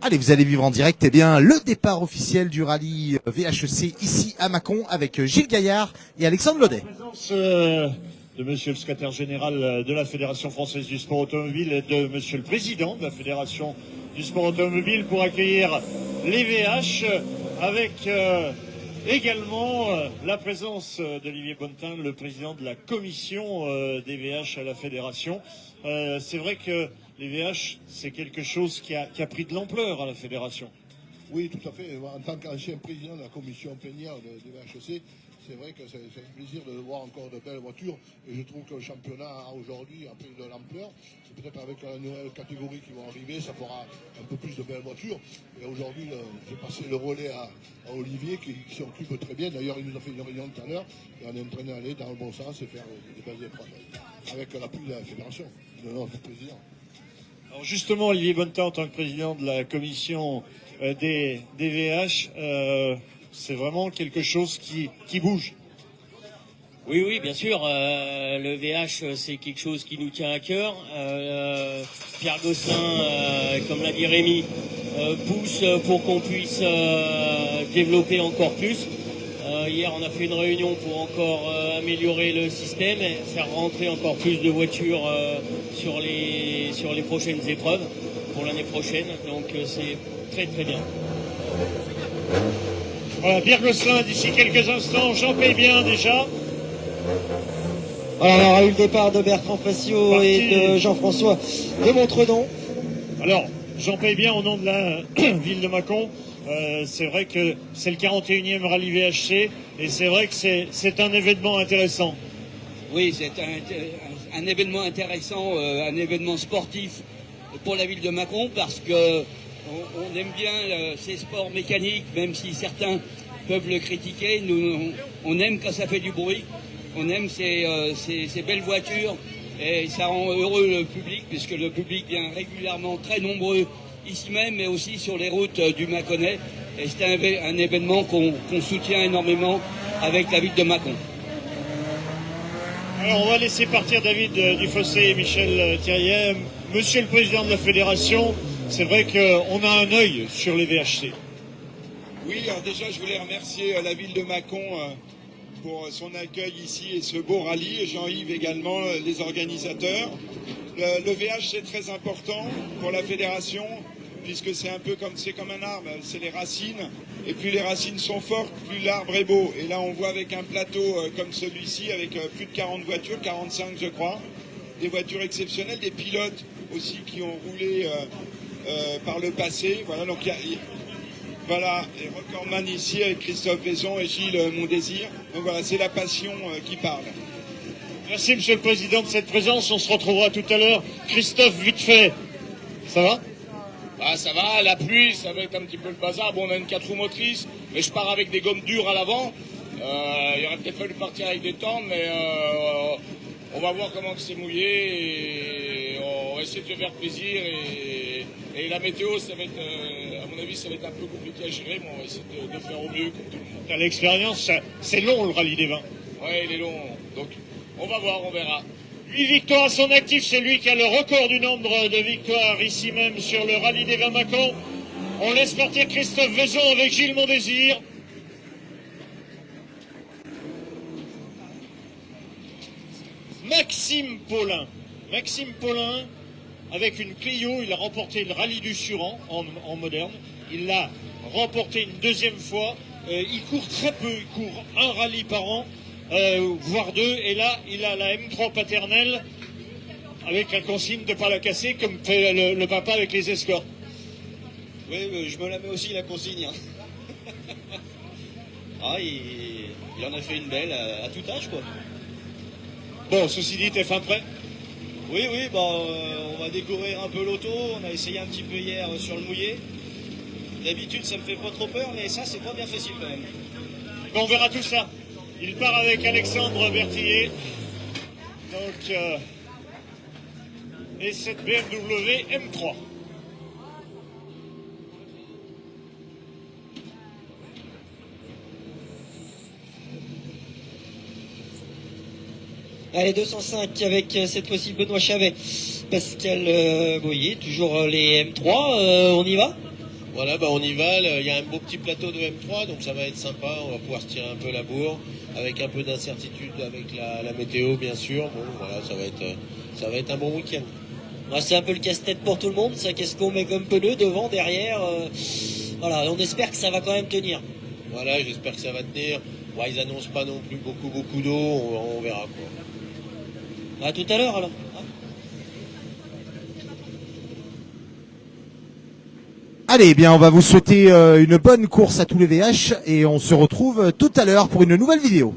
Allez, vous allez vivre en direct, eh bien, le départ officiel du rallye VHEC ici à Mâcon avec Gilles Gaillard et Alexandre Laudet. En présence de monsieur le secrétaire général de la Fédération française du sport automobile et de monsieur le président de la Fédération du sport automobile pour accueillir les VH avec également la présence d'Olivier Bonnetin, le président de la commission des VH à la Fédération. C'est vrai que les VH, c'est quelque chose qui a pris de l'ampleur à la Fédération. Oui, tout à fait. En tant qu'ancien président de la commission plénière des VHEC, c'est vrai que c'est un plaisir de voir encore de belles voitures. Et je trouve que le championnat aujourd'hui a pris de l'ampleur. Peut-être avec la nouvelle catégorie qui vont arriver, ça fera un peu plus de belles voitures. Et aujourd'hui, j'ai passé le relais à Olivier qui s'occupe très bien. D'ailleurs, il nous a fait une réunion tout à l'heure. Et on est en train d'aller dans le bon sens et faire des belles épreuves. Avec l'appui de la fédération, de notre président. Alors justement, Olivier Bonnetin, en tant que président de la commission des VH, c'est vraiment quelque chose qui bouge. Oui, bien sûr. Le VH, c'est quelque chose qui nous tient à cœur. Pierre Gosselin, comme l'a dit Rémi, pousse pour qu'on puisse développer encore plus. Hier, on a fait une réunion pour encore améliorer le système et faire rentrer encore plus de voitures sur les prochaines épreuves pour l'année prochaine. Donc, c'est très très bien. Voilà, Pierre Gosselin, d'ici quelques instants, j'en paye bien déjà. Alors, on aura eu le départ de Bertrand Facio et de Jean-François de Montredon. Alors, j'en paye bien au nom de la ville de Mâcon. C'est vrai que c'est le 41e rallye VHC et c'est vrai que c'est un événement intéressant. Oui, c'est un événement intéressant, un événement sportif pour la ville de Mâcon parce que on aime bien ces sports mécaniques, même si certains peuvent le critiquer. Nous, on aime quand ça fait du bruit, on aime ces belles voitures et ça rend heureux le public puisque le public vient régulièrement très nombreux ici même, mais aussi sur les routes du Mâconnais. Et c'est un événement qu'on soutient énormément avec la ville de Mâcon. Alors on va laisser partir David Dufossé et Michel Thiriet. Monsieur le président de la fédération, c'est vrai qu'on a un œil sur les VHC. Oui, alors déjà je voulais remercier la ville de Mâcon pour son accueil ici et ce beau rallye, et Jean-Yves également, les organisateurs. Le VH c'est très important pour la fédération, puisque c'est un peu comme un arbre, c'est les racines, et plus les racines sont fortes, plus l'arbre est beau. Et là on voit avec un plateau comme celui-ci, avec plus de 40 voitures, 45 je crois, des voitures exceptionnelles, des pilotes aussi qui ont roulé par le passé. Voilà, donc voilà, les recordman ici avec Christophe Vaison et Gilles Mondésir. Donc voilà, c'est la passion qui parle. Merci Monsieur le Président de cette présence, on se retrouvera tout à l'heure. Christophe, vite fait, ça va? Bah ça va, la pluie, ça va être un petit peu le bazar. Bon, on a une 4 roues motrices, mais je pars avec des gommes dures à l'avant. Il aurait peut-être fallu partir avec des tendres, mais on va voir comment c'est mouillé et on va essayer de se faire plaisir. Et la météo, ça va être, à mon avis, ça va être un peu compliqué à gérer, mais on va essayer de faire au mieux comme tout le monde. T'as l'expérience, c'est long le rallye des vins. Ouais, il est long, donc on va voir, on verra. 8 victoires à son actif, c'est lui qui a le record du nombre de victoires ici même sur le rallye des vins Mâcon. On laisse partir Christophe Vaison avec Gilles Mondésir. Maxime Paulin, avec une Clio, il a remporté le rallye du Suran en moderne. Il l'a remporté une deuxième fois. Il court très peu, il court un rallye par an. Voire deux, et là il a la M3 paternelle avec la consigne de ne pas la casser comme fait le papa avec les escorts. Oui, je me la mets aussi la consigne. Hein. Il en a fait une belle à tout âge quoi. Bon, ceci dit, t'es fin prêt? Oui, on va découvrir un peu l'auto, on a essayé un petit peu hier sur le mouillé. D'habitude ça me fait pas trop peur, mais ça c'est pas bien facile quand même. Bon, on verra tout ça. Il part avec Alexandre Berthier. Donc, et cette BMW M3. Allez, 205 avec cette fois-ci Benoît Chavet, Pascal Boyer, toujours les M3, on y va? Voilà, bah on y va. Il y a un beau petit plateau de M3, donc ça va être sympa. On va pouvoir se tirer un peu la bourre, avec un peu d'incertitude avec la météo, bien sûr. Bon, voilà, ça va être un bon week-end. Ouais, c'est un peu le casse-tête pour tout le monde. Ça, qu'est-ce qu'on met comme pneu devant, derrière voilà, on espère que ça va quand même tenir. Voilà, j'espère que ça va tenir. Ouais, ils annoncent pas non plus beaucoup d'eau. On verra quoi. À tout à l'heure alors. Allez, bien, on va vous souhaiter une bonne course à tous les VH et on se retrouve tout à l'heure pour une nouvelle vidéo.